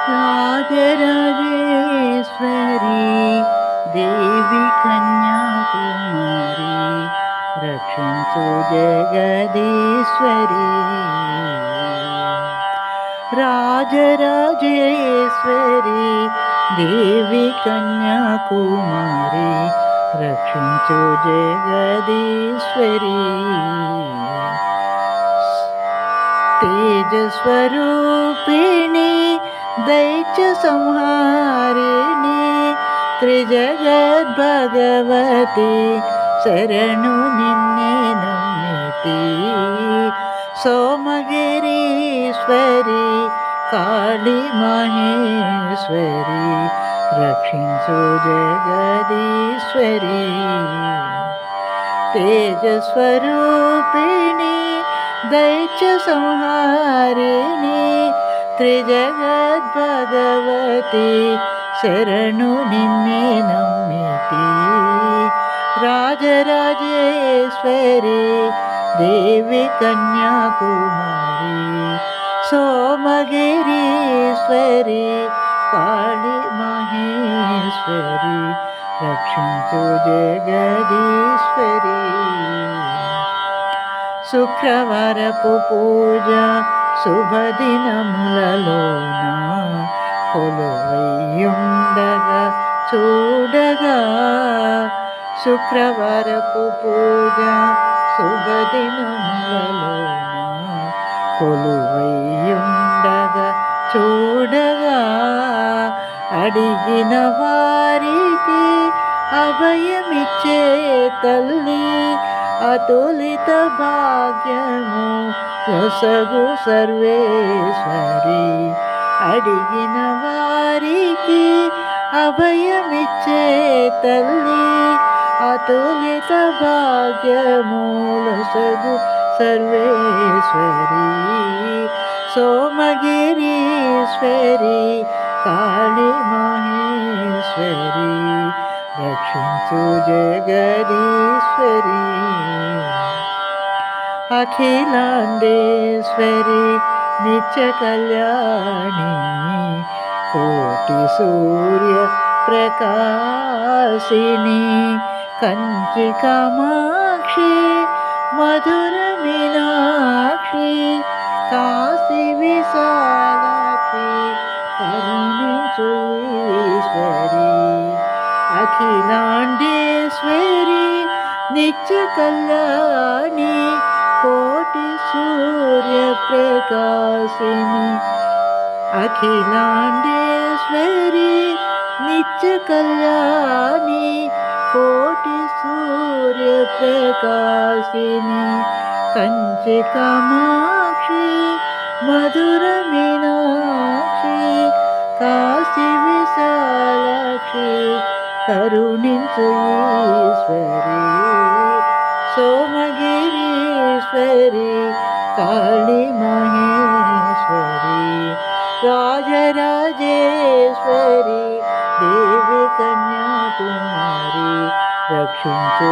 రాజరాజేశ్వరి దేవి కన్యాకుమారి రక్షించు జగదీశ్వరి. రాజరాజేశ్వరి దేవి కన్యాకుమారి రక్షించు జగదీశ్వరి. తేజస్వరూపిణి దైత్య సంహారిణి త్రిజగద్భగవతి శరణు నిన్నే నమ్మితి. సోమగిరీశ్వరి కాళీ మహేశ్వరి రక్షించు జగదీశ్వరి. తేజస్వరూపిణి దైత్య సంహారిణి త్రిజగద్భగవతి శరణు నిన్నే నమ్మితి. రాజరాజేశ్వరి దేవి కన్యాకుమారి సోమగిరీశ్వరి కాళీ మహేశ్వరి రక్షించు జగదీశ్వరి. శుక్రవారపు పూజ శుభదినములలోన కొలువైయుండగా చూడగా. శుక్రవారపు పూజ శుభదినములలోన కొలువైయుండగా చూడగా. అడిగిన వారికి అభయమిచ్చే తల్లి అతులిత భాగ్యము యొసగు సర్వేశ్వరి. అడిగిన వారికి అభయమిచ్చే తల్లి అతులిత భాగ్యము యొసగు సర్వేశ్వరి. సోమగిరీశ్వరి కాళీ మహేశ్వరి రక్షించు జగదీశ్వరి. అఖిలాండేశ్వరి నిత్య కళ్యాణి కోటి సూర్య ప్రకాశిని కంచి కామాక్షి మధుర మీనాక్షి కాశీ విశాలాక్షి కరుణించు ఈశ్వరి. అఖిలాండేశ్వరి నిత్య కళ్యాణి కోటి సూర్య ప్రకాశిని. అఖిలాండేశ్వరి నిత్య కళ్యాణి కోటి సూర్య ప్రకాశిని కంచి కామాక్షి మధుర మీనాక్షి కాశీ విశాలాక్షి కరుణించు ఈశ్వరి. సోమగిరీశ్వరి కాళీ మహేశ్వరి రాజరాజేశ్వరి దేవి కన్యాకుమారి రక్షించు